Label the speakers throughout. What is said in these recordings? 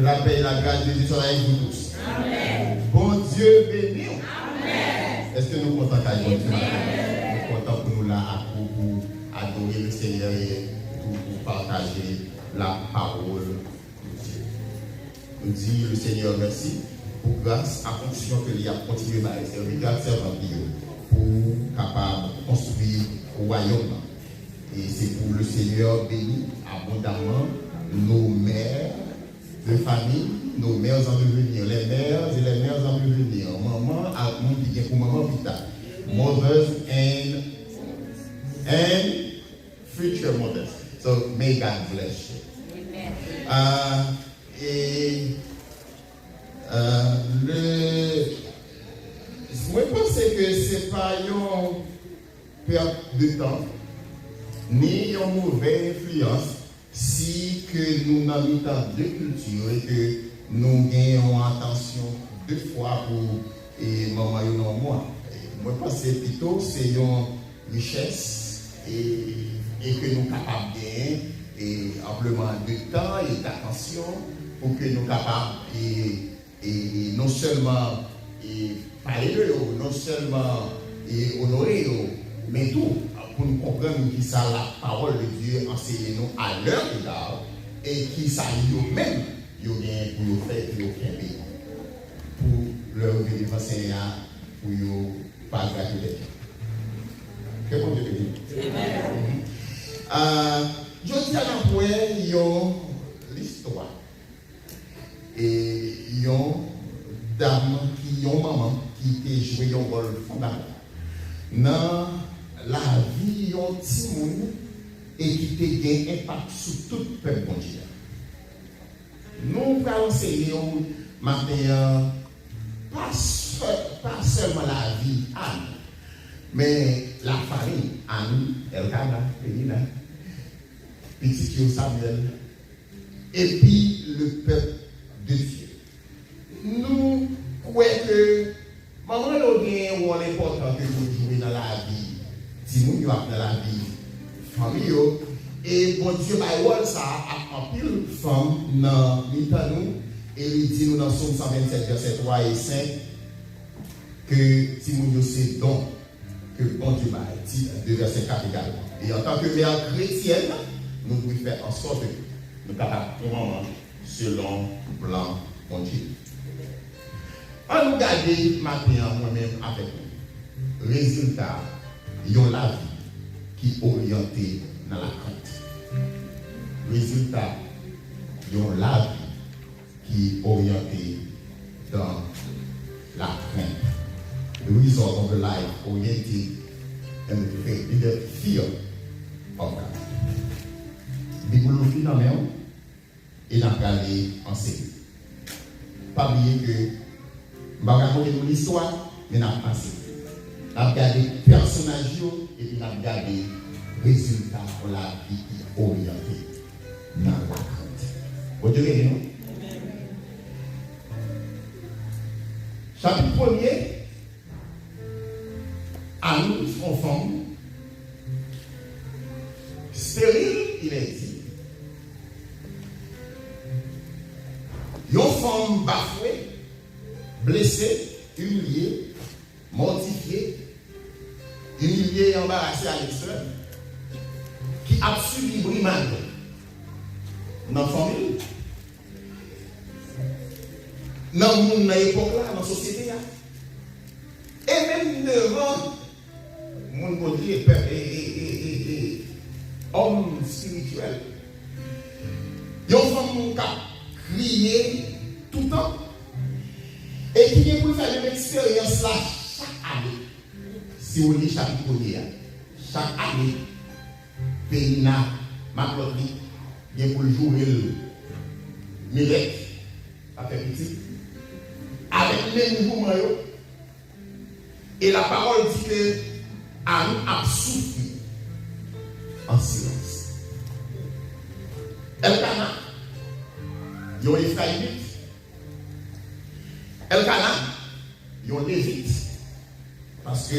Speaker 1: la paix et la grâce de Dieu soient avec vous tous. Amen. Bon Dieu béni. Amen. Est-ce que nous comptons qu'à Dieu? Nous comptons pour nous là pour adorer le Seigneur et pour partager la parole de Dieu. Nous disons le Seigneur merci pour grâce à fonction que il a continué à servir servant pour capable de construire le royaume. Et c'est pour le Seigneur béni abondamment nos mères de famille, nos mères en devenir, les mères et les mères en devenir, maman à mon qui pour maman vita, mothers and future mothers. So may God bless you. Amen. Moi je pense que c'est pas une perte de temps ni une mauvaise influence si que nous n'avons pas de culture et que nous gagnons attention deux fois pour maman et non moi. Moi je pense que plutôt c'est une richesse et que nous sommes capables de gagner et amplement de temps et d'attention pour que nous sommes capables et non seulement parler de eux, non seulement honorer eux, mais tout pour nous comprendre qui ça la parole de Dieu enseigne nous à leur égard et qui ça eux-mêmes ils ont bien pour nous faire pour leur venir enseigner pour nous pas gratuiter. Que bon Dieu te dit. Je dis à la fois, il y a l'histoire. Et il y a dame qui ont maman qui a joué un rôle fondamental dans la vie de petit monde et qui a eu un impact sur tout le peuple mondial. Nous allons enseigner matin pas seulement la vie Anne, mais la famille Anne, Elkana, Pénina, petit Samuel, et puis le peuple de Dieu. Nous croyons que maman a un rôle important que vous jouez dans la vie, si nous dans la vie famille, et bon Dieu, ça a un pile de femmes dans nous, et il dit nous dans Somme 127, verset 3 et 5, que si nous c'est donc que bon Dieu dit de verset 4 également. Et en tant que mère chrétienne, nous devons faire en sorte que nous sommes capables de maman selon le plan de Dieu. On nous garde maintenant moi-même avec nous. Résultat, il y a la vie qui est orientée dans la crainte. Résultat, il y a la vie qui est orientée dans la crainte. The result of the life oriented in the fear of God. Bible finalement et n'a pas enseigner. Pas oublier que je vais raconter l'histoire, mais n'a pas enseigné. N'a regardé personnages et puis n'a regardé résultat de la vie qui est orientée dans la crainte. Vous direz non? Chapitre 1er, à nous, son femme, stérile, il est dit. Une femme bafouée, blessée, humiliée, mortifiée, humiliée et embarrassée à l'extrême, qui a subi brimade dans la famille, dans l'époque là, dans la société. Et même devant mon côté et homme spirituel. Il y a une femme qui a crié tout le temps et qui vient pour faire une expérience là chaque année. Si vous lisez chapitre 1er, chaque année, Pénina, Maclotri, vient pour jouer le Millet, avec petit, avec les nouveaux maillots. Et la parole dit que Anne a souffert en silence. Elkana, il y a un Ephraïmite. Elkana, il y a un Lévite. Parce que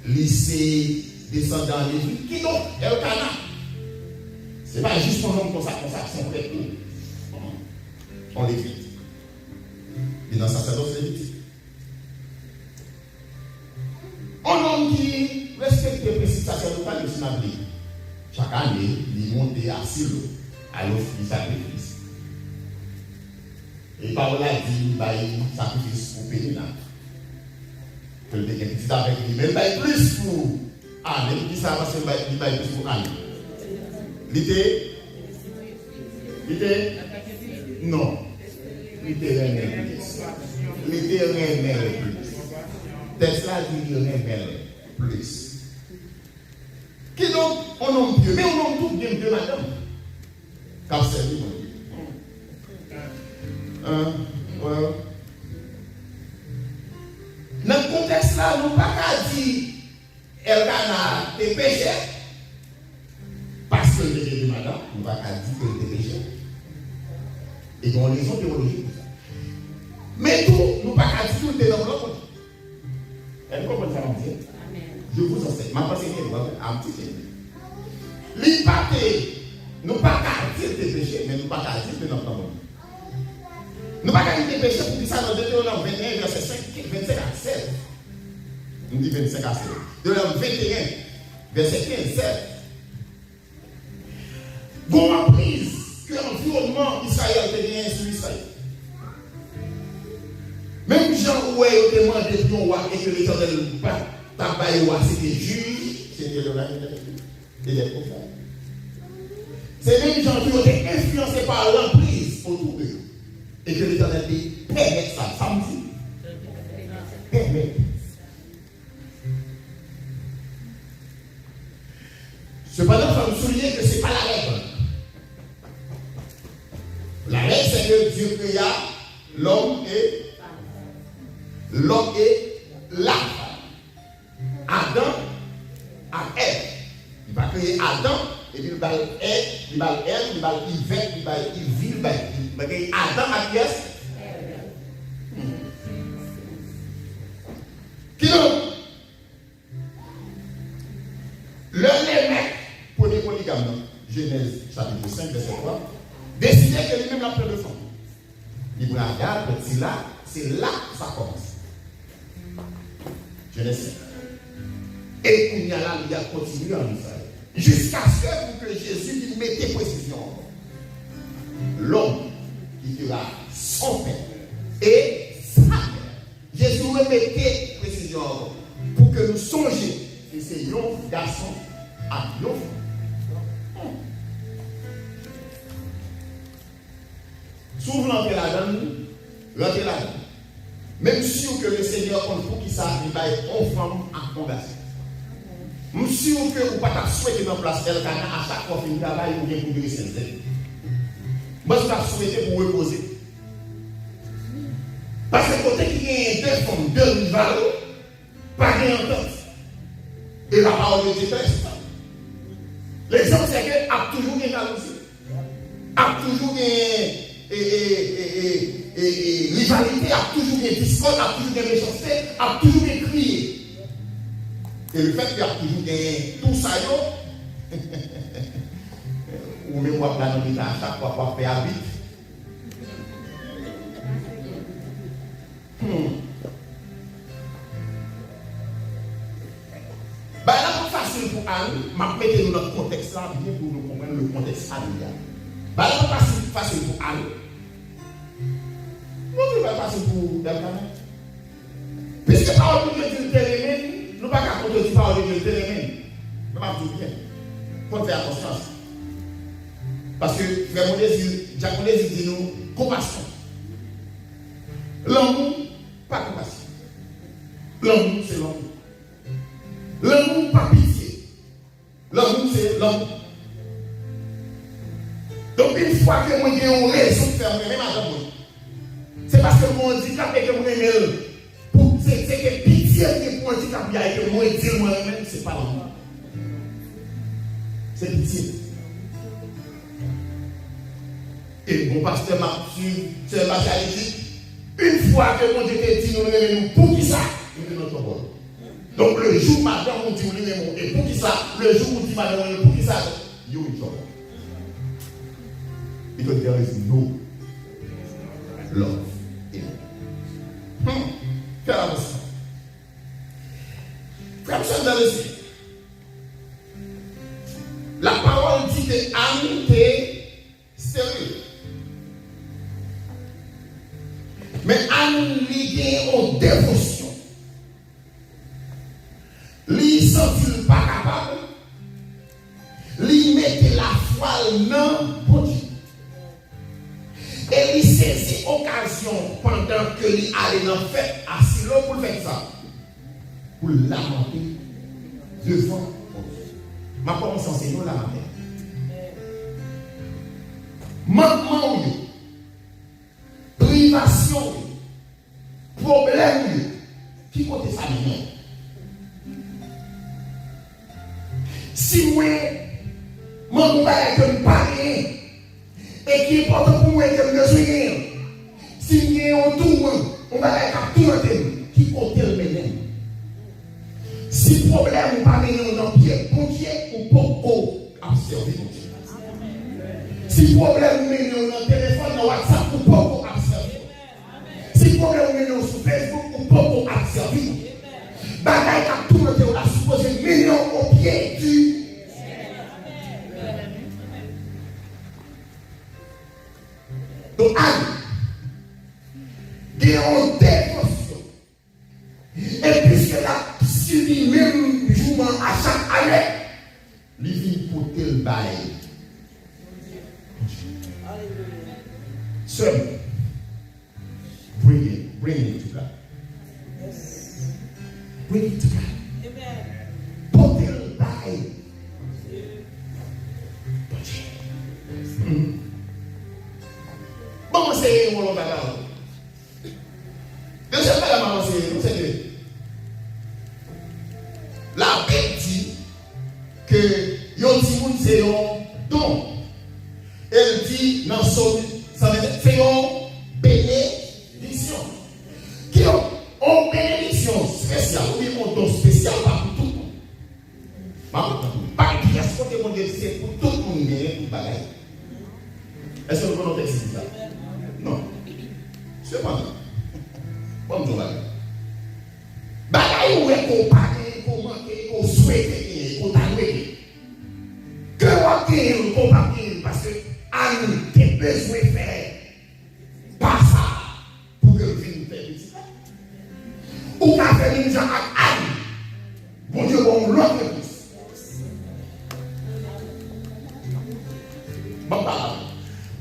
Speaker 1: lycée descendant Lévite, qui donc Elkana? Ce n'est pas juste un homme comme ça, son frère. on l'évite. Et dans le sacerdoce lévitique. Un homme qui respecte les principes sacerdotaux de son avenir, chaque année, il monte à Silo, à l'offre du sacrifice. Et par là, il dit, il sacrifice pour Pénina. Que le petit avec lui, même plus pour Anne. Il dit ça parce qu'il plus pour Anne. L'idée? Non. L'idée rien plus. L'idée rien plus. Tesla dit rien plus. Qui donc, on nomme Dieu, mais on nomme tout bien Dieu, madame. Car c'est lui, mon Dieu. Dans le contexte là, nous ne pouvons pas dire Elkana est péché. Parce que le Dieu, madame, nous ne pouvons pas dire qu'il est péché. Et donc, les raisons théologiques pour ça. Mais tout, nous ne pouvons pas dire tout est dans le côté. Elle comprend ça, mon Dieu. Je vous enseigne. Ma pensée est un petit peu. L'hypathie, nous ne pouvons pas dire que c'est péché, mais nous ne pouvons pas dire que c'est notre monde. Nous ne pouvons pas dire péché pour dire ça dans Deutéronome 21, verset 25 à 16. On dit 25 à 16. Deutéronome 21, verset 15, 16. Bon emprise que l'environnement Israël devient sur Israël. Même Jean où il demandé pour un roi et que l'Éternel n'a pas eu roi, c'était juge, c'était le roi et les prophètes. C'est même gens qui ont été influencés par l'emprise autour d'eux. Et que l'Éternel dit, permet ça, ça me dit. Permet. Cependant, il faut me souligner que ce n'est pas la règle. La règle, c'est que Dieu créa l'homme et la femme. Adam à Ève. Il va créer Adam, et puis il va Ève, il va Yvette, il va Yville, il va créer Adam à qui est-ce? Qui donc? Le mecs, premier polygame, Genèse chapitre 5, verset 3, décidait que lui-même l'a plein de femmes. Il va regarder, petit là, c'est là que ça commence. Genèse 5. Et il y a là, il a continué en Israël. Jusqu'à ce que Jésus il mettait précision. L'homme qui sera son père et sa mère. Jésus remettait précision pour que nous songions que c'est un garçon à nos femmes. Souvent, rentrez là-dedans. Même sûr que le Seigneur compte pour qui ça arrive à être une femme à converser. Je suis sûr que vous ne pouvez pas souhaiter dans place Elkana à chaque fois que vous travaillez ou bien pour durer 5 ans. Moi, je vais souhaiter pour reposer. Parce que côté qui y a deux femmes, deux rivales, pas d'entente. Et la parole de Dieu est ça. L'exemple, c'est qu'il a toujours une jalousie. A toujours une rivalité, a toujours une discorde, a toujours une méchanceté, a toujours une crier. Et le fait qu'il y a toujours gagné tout ça, ou même voir la nourriture à chaque fois pour faire habit. Là, c'est facile pour Anne, je vais mettre dans notre contexte là, bien pour nous comprendre le contexte familial. Là, c'est facile pour Anne. Non, c'est pas facile pour Elkana. Puisque par exemple, Dieu dit télémène, nous ne pouvons pas contredire par exemple Dieu télémène. Nous ne pouvons pas tout bien. Il faut faire conscience. Parce que frère Jacques Monesi dit nous compassion. L'amour, pas compassion. L'amour, c'est l'amour. L'amour, pas pitié. L'amour, c'est l'amour. Donc, une fois que moi j'ai une raison de faire même à moi, c'est parce que mon handicap et que moi aime. C'est que pitié que mon handicap et que moi dis moi-même, c'est pas l'amour. C'est pitié. Et mon pasteur m'a dit, c'est ma charité. Une fois que mon Dieu te dit, nous aimons pour qui ça? Nous aimons notre bol. Donc le jour madame, on dit, nous aimons. Et pour qui ça? Le jour où on dit, madame, pour qui ça? You will trouble. Because there is no. love. Quelle avancement. Frère Michel dans le ciel. La parole dit que amitié sérieux. Mais Anne liée aux dévotions. Lui sentit pas capable. Lui mettait la foi non pour Dieu. Et lui saisit occasion pendant que lui allait dans la fête à Silo pour faire ça. Pour lamenter devant Dieu. Ma parole s'enseigne nous lamenter. Manquement, privation, problème, qui compte ça maintenant? Si moi, mon combat que je parle, et qui est important pour moi que je suis, si je un tour, on va tout le qui compte le maintenant? Si problème ou pas mener dans le pied, bon Dieu, ou pas observer mon Dieu. Si problème mener dans le téléphone, dans WhatsApp, ou pas observer. Si problème mener sur Facebook, ou pas observer. Bagaille qui tout le temps, on a supposé mener au pied du. Donc, Anne, il y a une dévotion. Et puisque la subi même jour à chaque année, il vient pour tel bail. Seul, bring it to God. Bring it to God. Pour tel bail. Bon, c'est mon bagage. Deuxième bagage, c'est que la Bible dit que yon ti moun c'est un don. Elle dit dans son c'est une bénédiction. Qui est une bénédiction spéciale, ou bien un don spécial pas pour tout le monde. Pas de pièce côté mon Dieu, c'est pour tout le monde pour bagaille. Est-ce que vous connaissez ça? Non. Cependant, bon Dieu bagaille. Bagaille où est qu'on parle, qu'on manque, qu'on souhaite, qu'on t'a loué. Que on gagne, qu'on pas gagne, parce que Anne a besoin de faire pas ça pour que le film fasse petit. Ou qu'à faire une gens avec Anne, bon Dieu, bon l'autre réponse. Bon parole.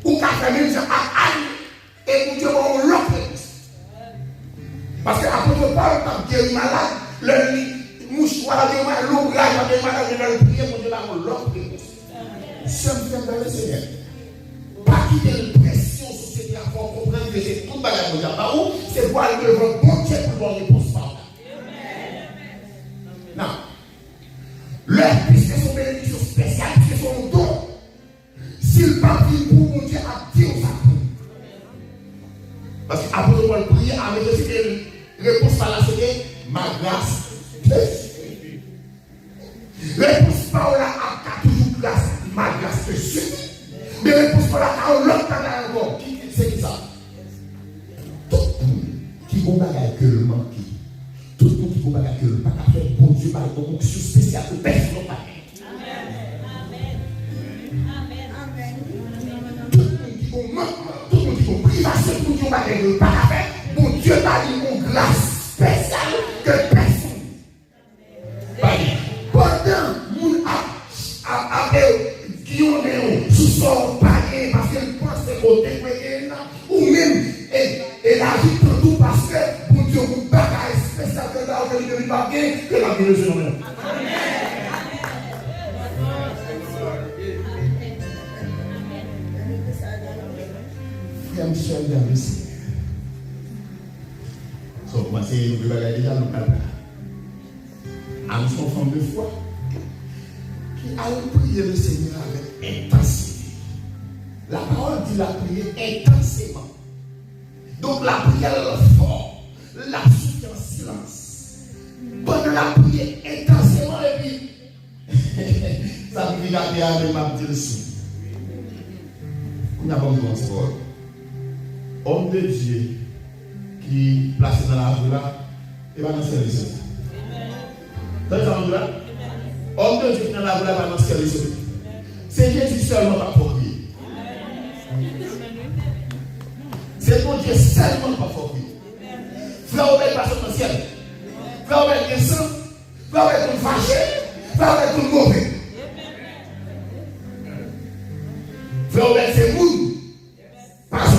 Speaker 1: Ou qu'à faire une gens avec Anne, et bon Dieu, bon l'autre réponse. Parce que après je parle quand Dieu est malade, le mouchoir de malade, l'ouvrage de malade, je vais le prier, mon Dieu, là, mon l'autre réponse. Sommes dans le Seigneur. Pas quitter une pression société à faire comprendre que c'est tout bagage de la où c'est voir le bon Dieu pour avoir une réponse par là. Non. Leur puisque son bénédiction spéciale, c'est son don. S'il pas pris pour mon Dieu à dire ça. Parce qu'après on va prier avec une réponse par là, c'est ma grâce. Réponse par là a toujours grâce, ma grâce te suffit. Mais réponse par là a l'autre canal encore. C'est qui ça? Tout le monde qui va bagaille que le manque. Tout le monde qui va bagaille que le pas faire bon Dieu par une onction spéciale pour personne ne pas. Tout le monde qui va manquer, tout le monde qui va privation, tout le monde qui va bagaille que le pas faire bon Dieu par une grâce spéciale que personne. Pendant moun qui ont sous son panier parce qu'elle pense que côté ou même et la vie pour tout parce que pour Dieu vous bagaille spécial que là vous ne pas bien que la vie ne se nomme. Frère Michel dans le Seigneur. So, moi c'est le bagaille déjà nous parle. À son femme de foi qui a prié le Seigneur avec intensité. La parole dit la prière intensément. Donc la prière est forte, la suite en silence. Pendant la prière intensément et puis ça veut dire que m'a dit dessus. On n'a pas besoin de homme de Dieu qui est placé dans la rue là, il va dans le service. Dans là, homme de Dieu qui est dans la rue là, il va dans le service. C'est Jésus seulement qui va former. C'est mon Dieu seulement qui va former. Frère Obed passe dans le ciel. Frère Obed descend. Frère Obed est fâché. Frère Obed est mauvais. Frère Obed c'est vous. Pas ça.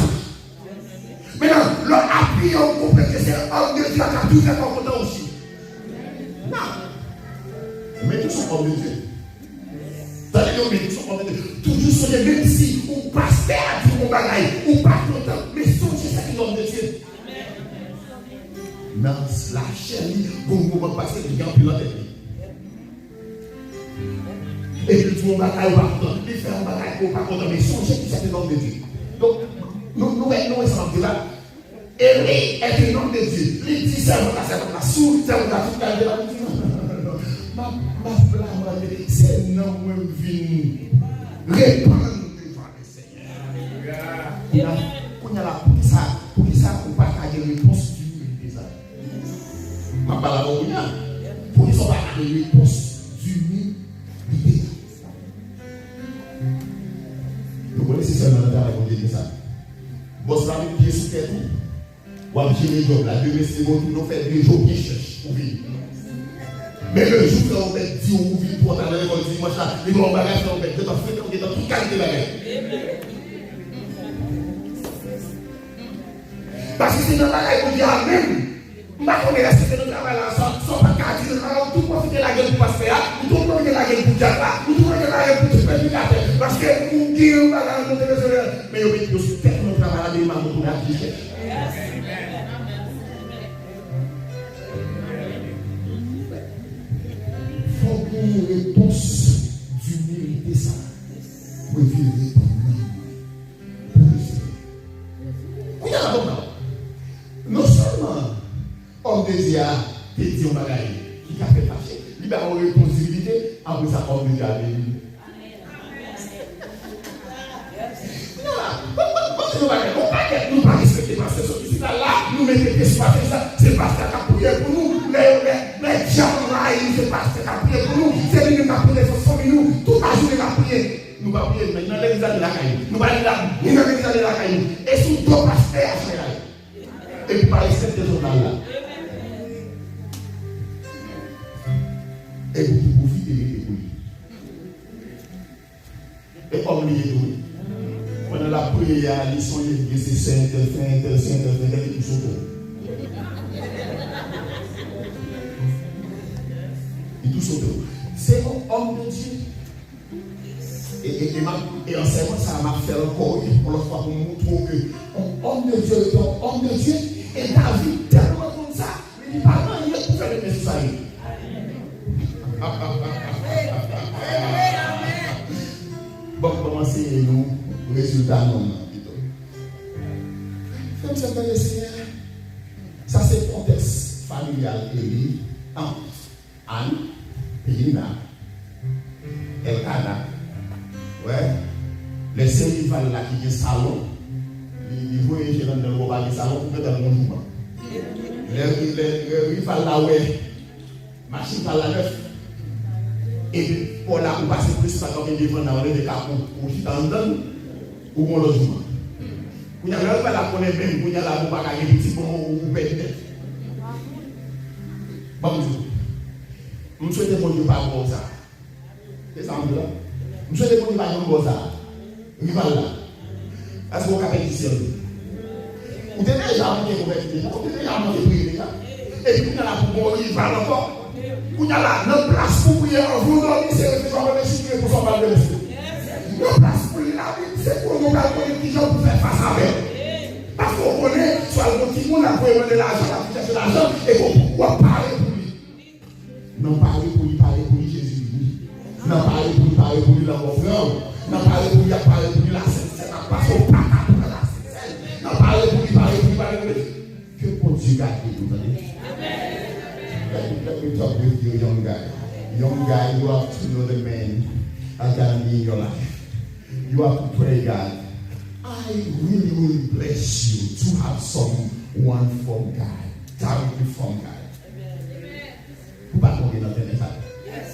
Speaker 1: Maintenant, l'appui, on comprend que c'est un de Dieu qui a tout fait en content aussi. Non. Mais tous sont hommes de Dieu. Mais tous sont hommes de Dieu. Toujours sur les mêmes si, ou pasteur a dit mon bagaille, ou pas content, mais songez ça qui est homme de Dieu. Non, la chair, bon moment passé, il y a un pilote. Et puis tout le monde va pas content, il fait un bagaille ou pas content, mais songez que c'est un homme de Dieu. Donc, nous sommes là. Et lui est un homme de Dieu. Il dit ça, la souris, ça, on a tout gardé là. Ma flamme, c'est non, moi, venu répandre devant le Seigneur. On a la pour ça, on va pas de réponse d'humilité. Ma parole, pour qu'ils soient pas de réponse d'humilité. Vous connaissez seulement le travail qu'on dit ça. Bon, ça va mettre pied sur tête. Ou à gérer job là, demain c'est bon, nous faisons des jours bien cherchent pour vivre. Mais le jour où on met 10 ou 8 pour aller à l'école dimanche là, les grands bagages on met dans toute qualité de bagage. Parce que c'est dans le bagage qu'on dit Amen. Je ne sais pas rester dans le travail là, sans pas dire, tout profiter la gueule pour passer là, tout profiter la gueule pour dire là, tout profiter la gueule pour tout faire. Parce que nous disons bagage, nous devons mais nous sommes tellement travaillés, nous avons la vie. Une réponse d'humilité, ça, pour vivre pour le Seigneur. Oui, non seulement homme de Dieu a dit au bagage qui a fait fâcher, il a une responsabilité, après ça, homme de Dieu a dit. Nous ne pas respecter parce que ce qui là, nous mettons des soirées, c'est parce qu'il a prié pour nous. Les gens là, c'est parce qu'il a prié pour nous. C'est lui qui a prié pour nous. Toute la journée, il a prié. Nous ne pas prier, mais nous allons les aller la caille. Nous allons les aller la caille. Et sous deux pasteurs, et puis par respecter les autres là. Et vous profitez de lui. Et comme lui est doué. Pendant la prière, ils sont les saints, et tout ça. Et tout ça. C'est un homme de Dieu. Et en servant, ça m'a fait encore pour l'autre fois pour montrer qu'un homme de Dieu est un homme de Dieu. Et David, tellement comme ça, il dit pas non, il est pour faire le message. Bon, commencez nous. Résultat non. Comme ça, le Seigneur, ça c'est le contexte familial Élie, Anne, Pélina, Elkana, ouais, les cinq rivales là qui est salon, ils voyaient dans le repas du salon pour faire un bon mouvement. Les rivales là, ouais, machine par la neuf. Et puis, pour la pour passer plus par comme devant dans le décapon, pour qui t'entendent. Ou mon logement. Vous n'avez pas la connaître même, vous n'avez pas la petit bon ou bête. Bonjour. Je souhaite que vous ne pas comme ça. C'est ça, là. Je souhaite que vous ne pas comme ça. Rival là. Est-ce que vous avez dit ça? Vous avez déjà monté pour être déjà. Vous avez déjà monté pour être déjà. Et puis vous avez pour mon rival encore. Vous avez la place pour prier en vous dormir, c'est le fait qu'on pour son mal de l'esprit. La place pour la vie, c'est pour nous connaître qui gens pour faire face à eux. Parce qu'on connaît, soit le petit monde a besoin de l'argent, a cherché l'argent, et pourquoi parler pour lui? Non, parler pour lui, Jésus. Non, parler pour lui, la conférence. Non, parler pour lui, la sincère, la passion, la sincère. Non, parler pour lui. Que pour Dieu garde vous, Let me talk with you, young guy. Young guy, you have to know the man as God in your life. You have to pray, God. I I really will bless you to have someone from God, directly from God. Vous pas tomber dans le ça. Yes.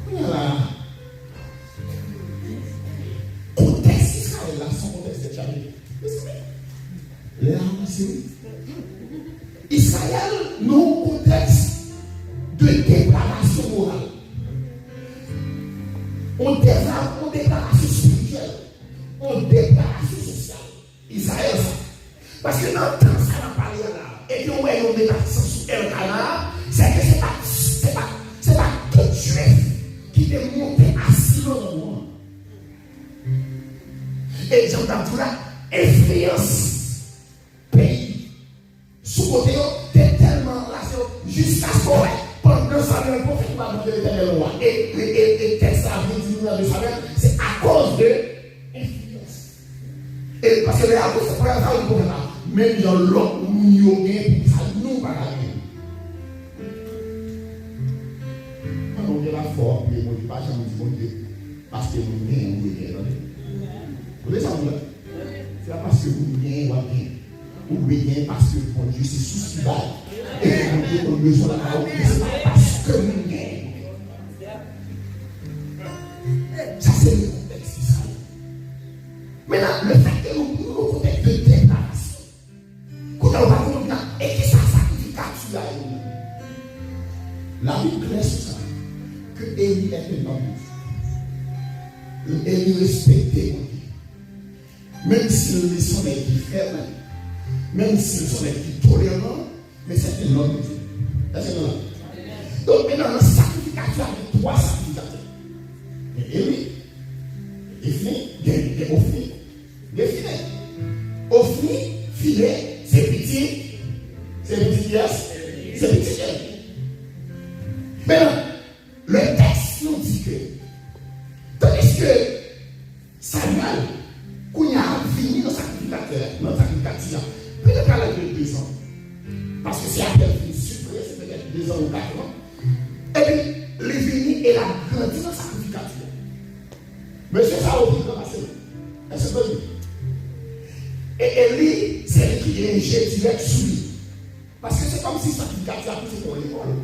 Speaker 1: Voilà. Contexte Israël là, son contexte de charité. Là, c'est Israël, non contexte de déclaration morale. On déclaration spirituelle, on déclaration sociale. Israël, ça. Parce que dans le temps, ça va parler là. Et puis, on va y déclaration sur El Canard, c'est que c'est pas tout juif qui est monté assis dans le monde. Et j'entends tout là, influence pays. Sous côté, t'es tellement lassé jusqu'à ce qu'on pendant 200 ans, le prophète va demander l'éternel roi. Et texte ça veut dire de savoir, c'est à cause de l'influence. Et parce que les apôtres, c'est pas ça le prophète là. Même dans l'autre, nous y ça nous pas gagner. Quand on est là fort, mais on ne dit pas jamais du bon Dieu. Parce que nous gagnons, vous gagnez. Vous voyez ça, vous là? C'est pas parce que vous gagnez, vous gagnez. Vous gagnez parce que bon Dieu, c'est souci bas. Et mon Dieu, on a besoin de la parole, mais c'est pas parce que nous gagnons. Ça, c'est le contexte d'Israël. Maintenant, le fait que nous avons le contexte de déclaration, qu'on a le et qui ça sacrificature là, la Bible claire sur ça, que Élie était un homme. Élie respectait mon Dieu. Même si le son est différent, même si le son est tolérant, mais c'est un homme de Dieu. Donc maintenant, le sacrificateur avec 3 sacrificateurs. Et Élie, il finit, il y a Ophni. Ophni, filet, c'est petit, yes, c'est petit. Maintenant, le texte nous dit que, tandis que Samuel, quand il a fini dans sacrificateur, peut-être qu'elle a eu 2 ans. Parce que c'est à peine fini, c'est peut-être 2 ans ou 4 ans. Et puis, les vini et la grandi dans sacrificateur. Mais c'est ça au bout de la scène. Est-ce que vous voyez? Et Élie, c'est lui qui est ingé direct sous lui. Parce que c'est comme si sacrificateur a poussé pour l'école.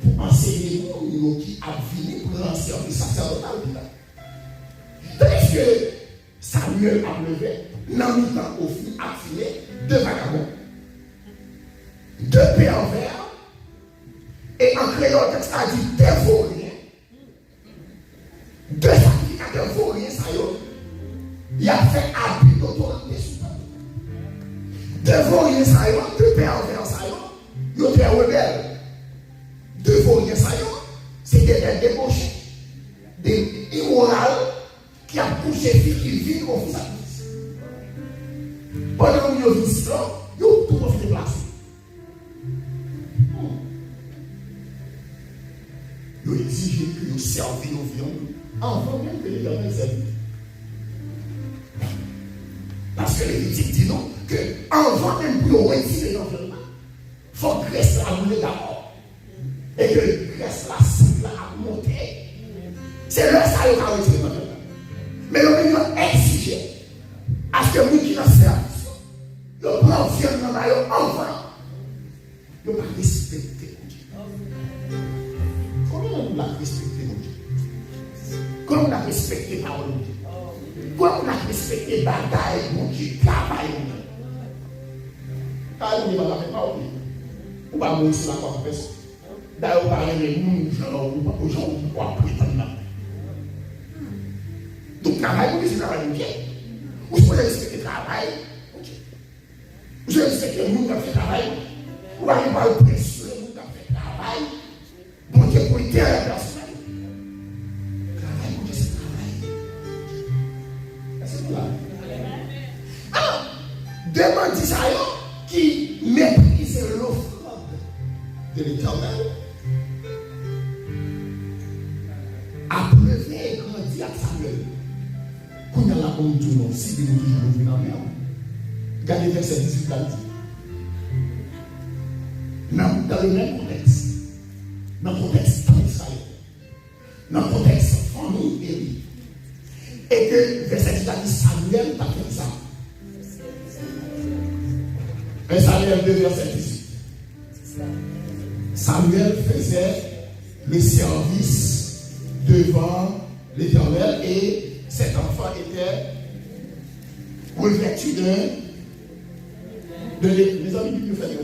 Speaker 1: Pour enseigner les gens qui a fini pour lancer un sacerdotal. Tandis que Samuel a levé, dans le temps au fil, a filé 2 vagabonds. 2 pervers. Et en créole, le texte a dit 2 vauriens. 2 sacrificateurs vauriens, ça y est. Il a fait abus d'autorité sur toi. 2 vauriens, ça y est. 2 pervers, ça y est. Ils ont été rebelles. 2 vauriens, ça y est. C'est des débauchés. Des immorales qui a poussé qui vivent au fils. Pendant que nous visitons, nous avons tout fait déplacer. Nous exigeons que nous servions nos viandes avant même que les hommes servent. Parce que l'Évêque dit non, que avant même pour nous retirer l'environnement, il faut que Grèce la rouler d'abord. Et que Grèce la cible a monté. C'est là que ça a retiré l'environnement. Mais nous devons exiger à ce que nous qui nous servent, nous prenons viande dans la enfant, nous ne pas respecter mon Dieu. Comment on a respecté mon Dieu? Comment on a respecté la parole de Dieu? Comment on a respecté la bataille mon Dieu? Travail mon Dieu. Car on ne va pas faire parole. On va mourir sur la croix de personne. D'ailleurs, on va aller aux gens qui croient prétendre. Donc, travail, c'est travail de Dieu. Vous pouvez respecter le travail. Vous pouvez respecter le monde qui fait le travail. Vous n'allez pas oppresser le monde qui fait le travail. Bon Dieu, pour aider à la personne. Travail, mon Dieu, c'est le travail. C'est là. Alors, demande d'Israël qui méprise l'offrande de l'Éternel. Après, il grandit à Samuel. Quand il y a la honte du nom, si nous toujours venons dans la mer, regardez verset 18 là, dans le même contexte, dans le contexte d'Israël, dans le contexte famille Élie, Et que verset 10 a dit Samuel t'a fait ça. Et Samuel 2, verset 18. Samuel faisait le service devant l'Éternel et cet enfant était revêtu de les amis du fait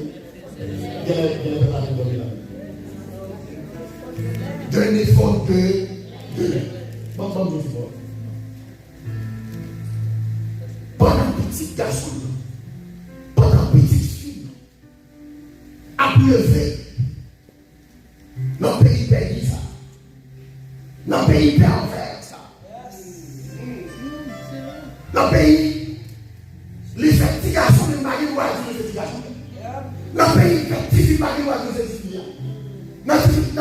Speaker 1: d'un effort de pendant petit garçon, pendant petite fille, a pleuvé dans le pays perdu ça, dans le pays pervers ça, dans le pays, les petits garçons de Marie ou à les petits garçons, dans le pays petit de Marie ou à les petits filles, dans le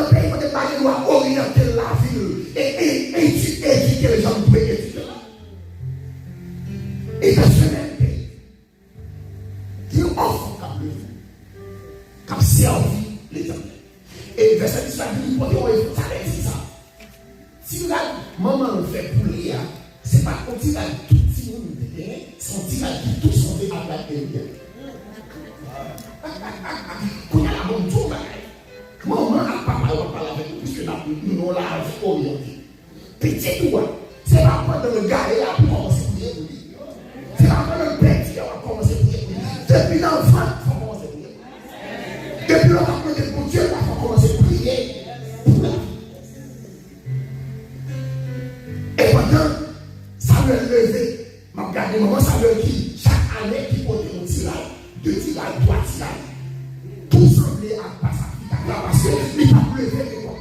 Speaker 1: pays de Marie ou à orienter la ville et éduquer les gens pour éduquer là. Et dans ce même pays, qui ont enfant qui a servi l'Éternel. Et verset 10 dit, on dit ça. Si la maman le fait pour lui, c'est pas qu'on dit tout le monde, son petit qui tout son dé à la terre. Quand il y a la bonne tour, maman a pas mal à parler avec nous, puisque nous avons la vie orientée. Petit toi, c'est pas pendant le gars et pour commencer à prier pour lui. C'est pas pendant le petit qui va commencer à prier pour lui. Depuis l'enfant, il faut commencer à prier pour lui. Depuis l'enfant, pour Dieu, il faut commencer à prier pour la vie. Et pendant, Samuel levé, m'a regardé maman Samuel qui, chaque année, qui portait un tirage, 2 tirages, 3 tirages. Tout semblait à passer parce que il n'a pas levé les gens.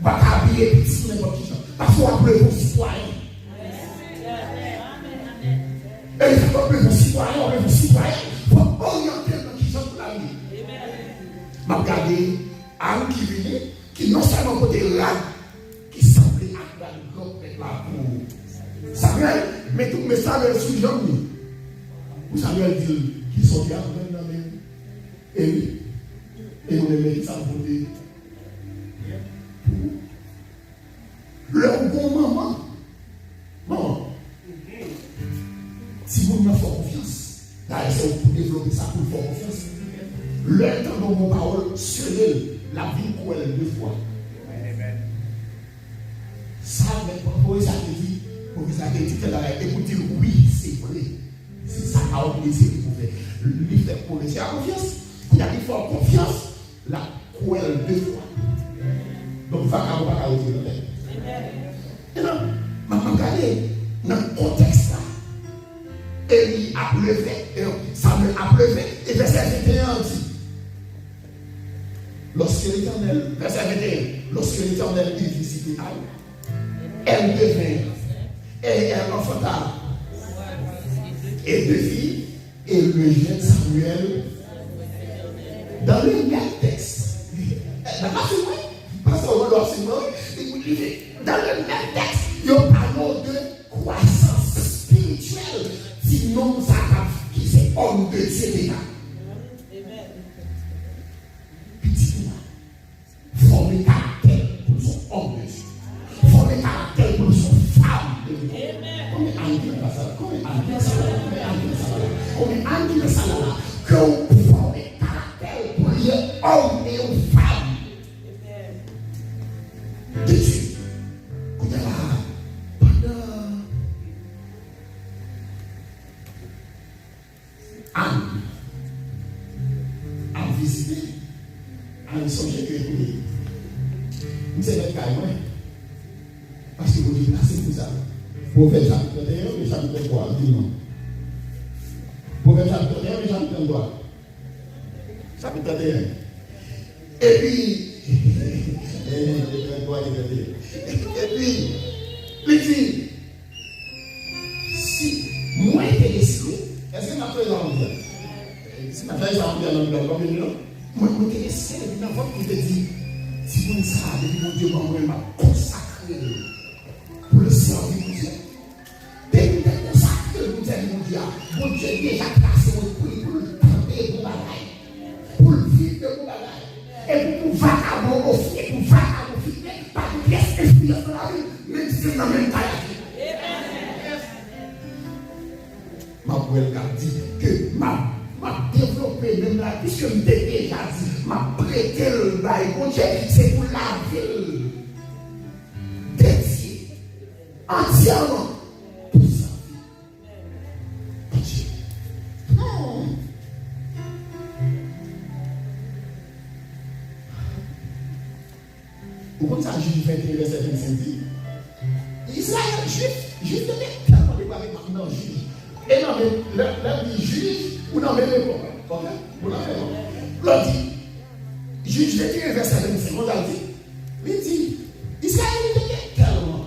Speaker 1: Va t'habiller petit n'importe qui. Parce qu'on va pleurer aux citoyens. Et il faut pleurer aux citoyens, on pleurer aux citoyens. Il faut orienter dans qui sont pour la vie. M'a regardé Anne qui venait, qui non seulement côté là, qui semblait à la grande peuple là pour Samuel, mais tout Samuel sous Jean-Mi. Où Samuel dit qui sont bien dans les. Et oui, et on aimait ça pour dire. Leur bon maman, si vous me faites confiance, d'ailleurs, c'est pour développer ça, pour faire confiance. Leur temps dans mon parole, seul la vie pour elle 2 fois. Ça, mais pour ça, je dis, écoutez, oui, c'est vrai. C'est ça à obliger de faire. Lui faire pour laisser la confiance. Il y a qu'il faut confiance, la couelle 2 fois. Donc, va pas arrêter le tête. Et non, maman, regardez, dans le contexte là, Élie a pleuvé, Samuel a pleuvé, et verset 21 dit, lorsque l'Éternel, verset 21, lorsque l'Éternel dit visiter elle devint, et elle enfanta, et 2 filles, et le jeune Samuel, dans le même texte, dans le même texte, il y a parlé de croissance spirituelle, sinon ça qui c'est homme de Dieu déjà. Petit moi, former caractère pour son homme de Dieu, former caractère pour son femme de Dieu. Comme Andy dans ça, que vous formez caractère pour les hommes et aux femmes de Dieu. Anne a visité, Anne songeait que écoutez, vous savez carrément, parce que vous dites, c'est pour ça. Prophète chapitre 31, le chapitre 3, dis-moi. Prophète chapitre 31, le chapitre 3. Chapitre 31. Et puis, il dit, si moi j'étais décidé, est-ce que ma frère va en dire? Si ma frère va en dire, non, moi j'étais décidé, dans votre côté dit, si vous ne savez, mon Dieu, moi m'a consacré pour le servir de Dieu. Dès que vous êtes consacré pour dire, mon Dieu déjà placé votre prix pour le tenter pour bagaille, pour le vivre pour bagaille, et pour vagabond aussi, et pour vagabond aussi, pas de pièce esprit dans la vie. c'est dans le même cas. Ma belle dit que m'a développé même là, puisque je t'ai déjà dit, m'a prêté le bail, c'est pour la ville. Dédié entièrement pour ça. Pourquoi ça, Juge 21, verset 25 dit Israël, juif était tellement déclaré maintenant juge. Et non, mais l'un dit juge, ou non, mais le bon. Vous l'avez bon. L'autre dit, Juge 21, verset 25, on a dit, il dit, Israël était tellement.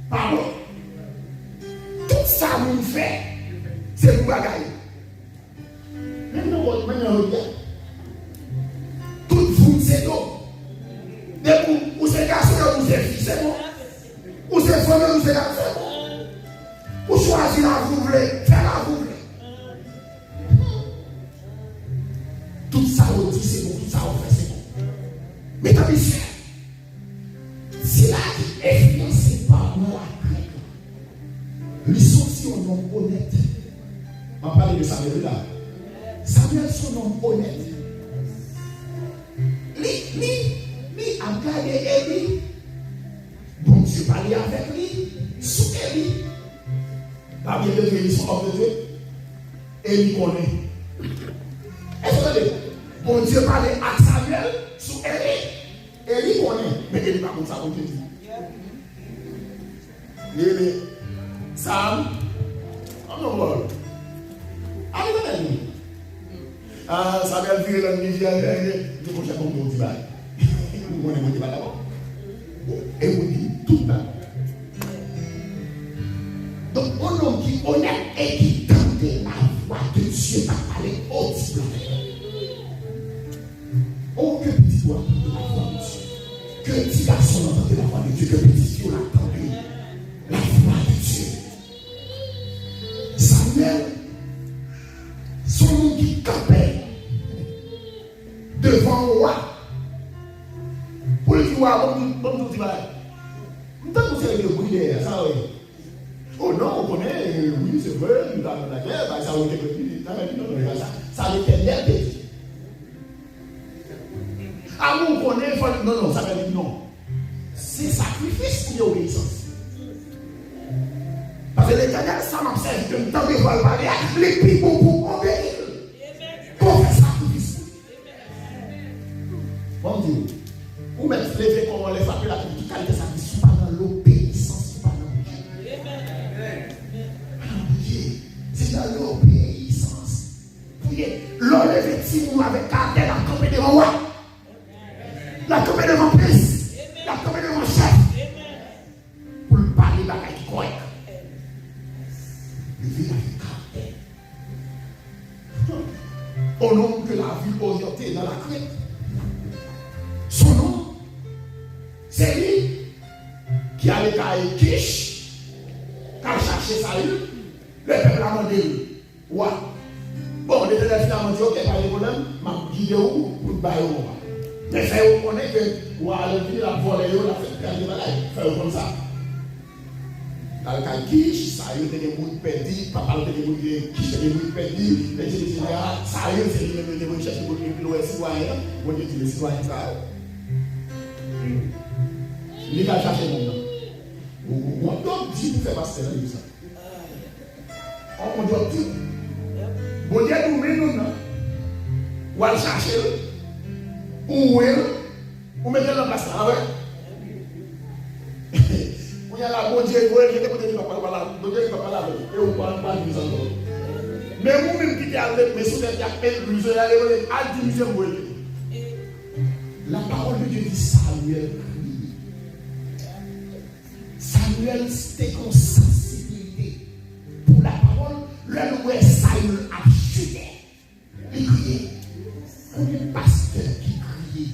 Speaker 1: Pardon. Tout ça, nous fait, c'est pour bagaille. Maintenant, on regarde. Tout vous, c'est donc. Ou c'est garçon ou c'est fille, c'est bon. Ou c'est femme ou c'est garçon, c'est bon. Ou choisir la vous voulez, faire la vous voulez. Tout ça on dit c'est bon, tout ça on fait c'est bon. Mais t'as vu, si là qui est influencé par la crête, ils sont si un homme honnête. On va parler de Samuel là. Samuel son homme honnête. Lui a gardé Élie. Bon Dieu parlait avec lui. Sous Élie. Pas bien de Dieu, ils sont hommes de Dieu. Élie connaît. Est-ce que vous savez? Bon Dieu parlait à Samuel sous Élie. Élie connaît. Mais Élie pas comme ça, on te dit. Élie. Sam. On en voit. Allez, allez. Ah, Samuel vire la nuit, il faut que je compte au divan. Vous connaissez mon divan d'abord? Et vous dites tout le temps. Donc, un homme qui est honnête et qui tente la voix de Dieu va parler audiblement. Oh, que petit doigt entendre la voix de Dieu. Que petit garçon entende la voix de Dieu. Que petit fille entende la voix de Dieu. Samuel, son nom qui campait devant le roi. Pour le roi, bon tout dit, nous avons fait le bruit derrière ça, oui. Oh non, on connaît, oui, c'est vrai, nous avons la guerre, ça a été ça a été l'interdit. Ah, nous on connaît, non, ça veut dire non. C'est sacrifice pour l'obéissance. Parce que l'Éternel, ça m'observe que nous avons parler, les people pour obéir. Pour faire sacrifice. Bon Dieu, vous mettez lever comment on les frappe la qualité sacrifice, pas dans l'obéissance, pas dans Dieu. C'est dans l'obéissance. L'enlever si vous m'avez gardé la campée de mon roi, la campée de mon prince, la campée de mon chef, pour le parler bagaille qui correct. Le vie avec gardé. Au nom que la vie orientée dans la crête. Son nom, c'est lui qui allait à Kish, qui a cherché Saül, le peuple a demandé, ouais. Bon, les élèves finalement dit, ok, pas de problème, je vais guider où pour le bailler au roi. Mais faire reconnaître que, ouais, le ville a volé, la fait perdre des bagailles, faire comme ça. Dans le cas de Kish, Saül était des gens perdus, papa était des gens qui étaient des gens perdus, les gens disaient, Saül, c'est lui-même qui était chercher pour le citoyen, on dit les citoyens, ça. Il va chercher mon nom. On doit dire pour faire passer dans ça. On doit dire. Bon Dieu nous met nous non. Ou aller chercher. Ou mettre dans la place là. On y a là, bon Dieu, il était côté de papa là. Bon Dieu, papa là. Et on parle pas de ça. Mais vous-même qui êtes allé, mais si vous êtes allé, vous allez aller à diviser vous. La parole de Dieu dit Samuel. Samuel, c'était une sensibilité pour la parole. Le roi Samuel a chuté. Il criait. Un pasteur qui criait.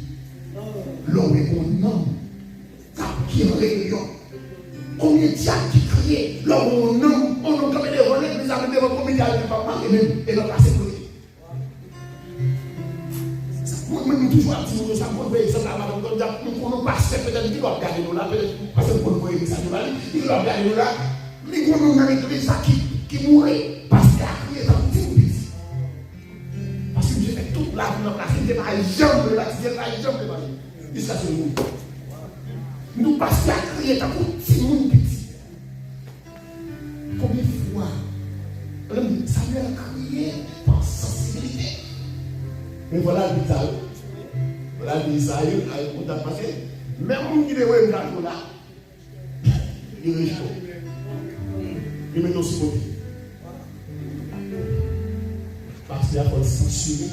Speaker 1: L'homme est mon homme. Qui est en réunion. Combien de diables qui criait. L'homme est mon homme. On a comme des relais, mais avec des combien de diables, papa, et même, et l'autre a sécurité. nous toujours à dire, nous savons que ça va nous ne pas peut-être qu'il va regarder nous là, parce que nous ne pouvons pas ça, il va regarder nous là, nous avons dans l'église qui mourait parce qu'il a crié dans le petit. Parce que j'ai fait toute la vie dans la vie, je n'ai pas jamais de jusqu'à ce jour. Nous passons à crier dans le petit. Combien de fois Samuel a crié par sensibilité. Mais voilà l'Israël. Voilà l'Israël, on a passé. Même si il est là, il est il met aussi côté. Parce qu'il a fallu censurer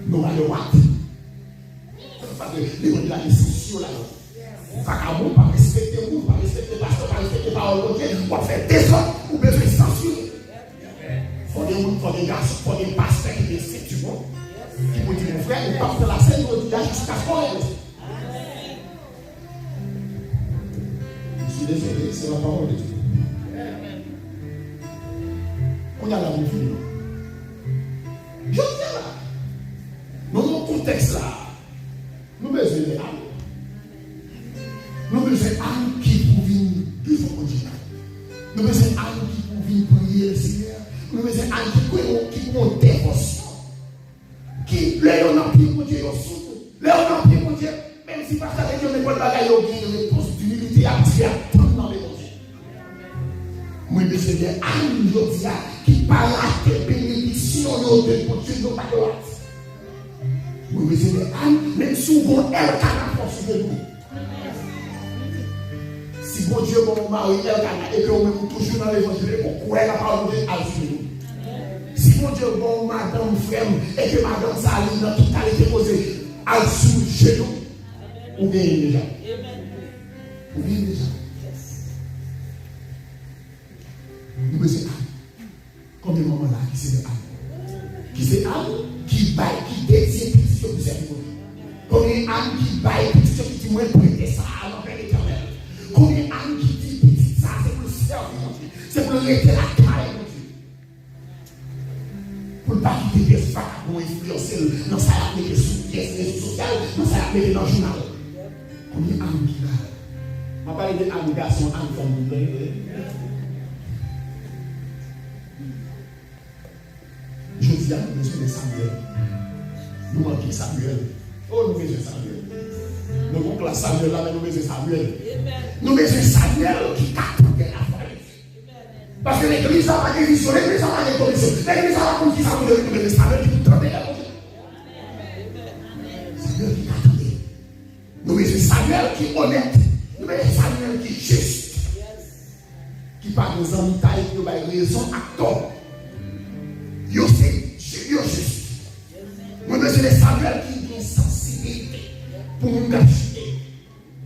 Speaker 1: nos malheureux. Parce que les gens là, ils censurent là. Vagabond, pas respecter vous, pas respecter le pasteur, pas respecter la parole de Dieu, on fait désordre, ou besoin de censurer. Il faut des garçons, il faut des pasteurs qui décident, tu vois. Qui vont dire, mon frère, il part de la scène, il va dire, jusqu'à ce qu'on est. Je suis désolé, c'est la parole de Dieu. On y a la vie finie. Je viens là. Dans mon contexte là, nous besoin de âmes. Nous besoin d'âmes qui pour venir devant Dieu. Nous besoin d'âmes qui pour venir prier le Seigneur. Nous besoin d'âmes qui pour une dévotion. Qui, là, on a pris pour Dieu, là, on a pris pour Dieu. Même si pas ça, Dieu n'est pas de bagaille, on a une réponse d'humilité à Dieu, à prendre dans les Dieu. Moi, je besoin d'âmes qui parlent à tes bénédictions de pour Dieu, non pas de l'autre. Moi, je besoin d'âmes, même souvent, elle a la force de nous. Si bon Dieu, mon mari, et que vous toujours dans l'évangile, pourquoi elle a parlé à Dieu? Si mon Dieu, bon madame, frère, et que madame Saline, dans toute qualité posée, à sous chez nous, ou bien déjà. Ou bien déjà. Nous besoin combien de moments là qui c'est âme? Qui c'est âme? Qui baille, qui détient pétition pour servir. Combien d'âmes qui baille pétition qui dit moi prêter ça à l'enfer éternel? Combien d'âmes qui dit petit ça, c'est pour le servir, c'est pour le rester la taille de Dieu. Pour ne pas quitter des facs pour influencer dans sa appelée sous pièce sociale, dans sa appelée dans le journal. Combien d'âmes qui baille? On va parler d'âmes garçons, âmes femmes. Je dis à nous besoin de Samuel. Nous manquons Samuel. Oh, nous besoin de Samuel. Nous avons classé Samuel là, mais nous besoin de Samuel. Nous besoin de Samuel qui capte la famille. Parce que l'église a pas de vision, l'église a pas de commission, l'église a pas de conquis, nous besoin de Samuel qui trempe la conquête. Samuel qui capte. Nous besoin de Samuel qui est honnête. Nous besoin de Samuel qui est juste. Qui parle des amis taille, qui a raison à tort. Yo c'est juste. Nous besoin de Samuel qui a une sensibilité pour nous cacher.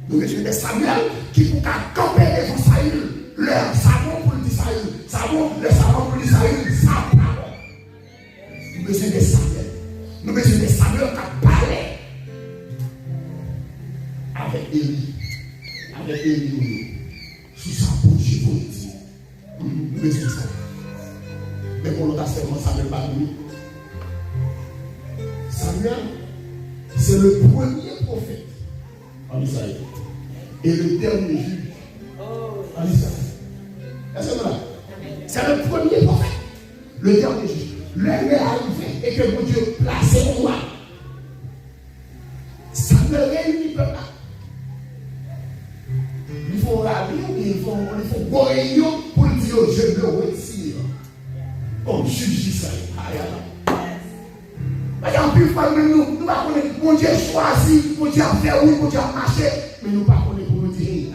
Speaker 1: Nous besoin de Samuel qui peut camper devant Saül. Leur savon pour le dire Saül. Le savon pour le dire Saül. Ça parole. Nous besoin de Samuel. Nous besoin de Samuel qui a parlé avec Élie. Avec Élie. Sous sa bouche politique. Nous besoin de ça. Mais pour l'autre aspect, Samuel va nous. Samuel, c'est le premier prophète en Israël. Et le dernier juge en Israël. Est-ce que là? C'est le premier prophète. Le dernier juge. L'heure est arrivée et que mon Dieu place au roi. Samuel réunit le peuple. Il faut ravi, il faut bon réunion pour dire je me retire. Comme juge d'Israël. Parce qu'en plus, nous ne pas connaître, mon Dieu choisi, mon Dieu a fait oui, mon Dieu a marché, mais nous ne pas connaître pour nous dire,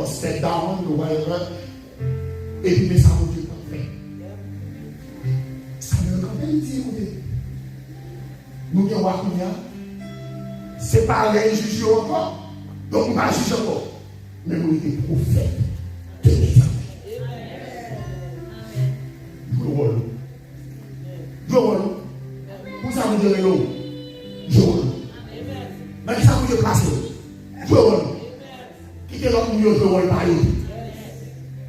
Speaker 1: step down, ou whatever, et puis, mais ça, mon Dieu pas fait. Ça veut quand même dire, nous avons c'est pas les juges encore, donc on va juger encore, mais nous sommes prophètes de l'État. Pour ça, vous direz l'eau. Je roule. Mais ça, vous direz place. Je roule. Quittez l'autre milieu, je roule par eux.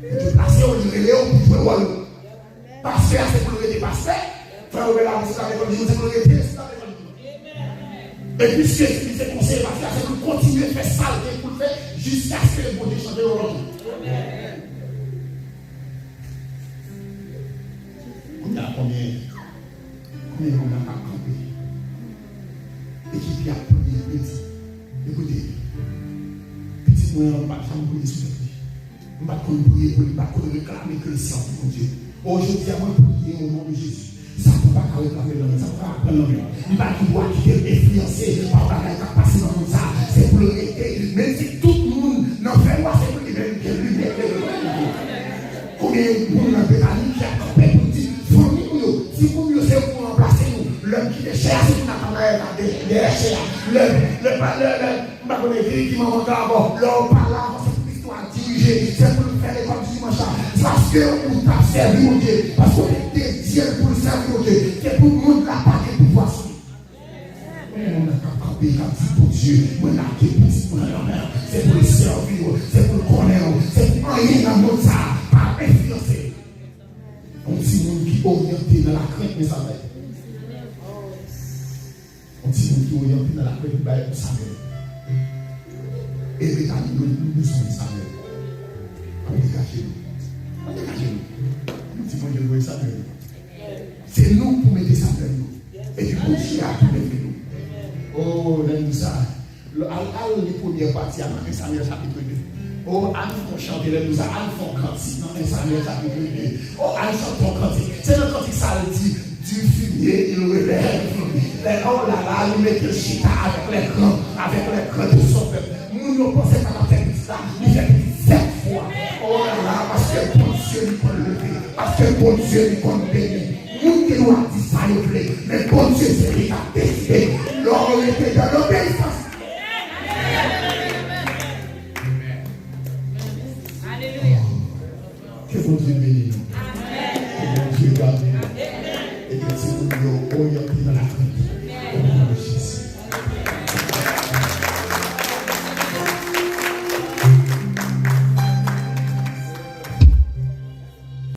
Speaker 1: Je place, on dirait Léo, je roule. Pasteur, c'est pour le rester pasteur. Frère, vous verrez, c'est pour le rester, c'est pour le rester. Et puis, ce que c'est conseillé va faire, c'est que continuer à faire saleté pour le faire jusqu'à ce que le bon Dieu chante au retour. On a combien on a campé. Et qui a prié, petit. Écoutez, petit, moi, on va pas prier sur le pied. On va prier pour ne pas réclamer que le ciel, mon Dieu. Aujourd'hui, on va prier au nom de Jésus. Ça ne peut pas réclamer l'homme, ça ne peut pas apprendre l'homme. Il va pouvoir quitter influencé par la qui a passé dans le monde. C'est pour le rester. Même si tout le monde n'en fait pas, c'est pour lui même que lui combien de monde dans le pays qui a campé pour dire, si vous nous c'est pour remplacer nous, l'homme qui est cher, c'est pour nous regarder, il est cher. Le qui m'a encore, l'homme par là, c'est pour l'histoire dirigée, c'est pour nous faire les comme du dimanche. Parce qu'on t'a servi au Dieu, parce qu'on est dédié pour le servir au Dieu, c'est pour le monde là pas de pouvoir suivre. On n'a qu'à camper comme ça pour Dieu, on n'a qu'à petit pour la main, c'est pour le servir, c'est pour le connaître, c'est pour rien dans le monde ça, pas influencer. On dit monde qui est orienté dans la crainte, mes amis. On dit monde qui est orienté dans la crainte, il va être Samuel. Et les amis, nous sommes Samuel. On dégage nous. On dégage nous. Nous disons que nous sommes Samuel. C'est nous pour mettre Samuel. Et puis pour Dieu à tout mettre nous. Oh, là nous ça. Les premières parties à Samuel chapitre 2. Oh, Anne font chanter les nous, Anne font cantique dans un Samuel chapitre 2. Oh, Anne chante ton cantique. C'est le cantique, ça le dit. Du fumier, il relève. Oh là là, il met le chita avec les crans de son peuple. Nous ne pensons pas à faire ça. Il fait 7 fois. Oh là là, parce que bon Dieu nous peut lever. Parce que bon Dieu nous peut bénir. Nous qui nous a dit ça, il plaît. Mais bon Dieu, c'est lui qui a décidé. L'homme était dans l'obéissance. Que bon Dieu bénisse nous. Que bon Dieu garde nous. Et que si nous nous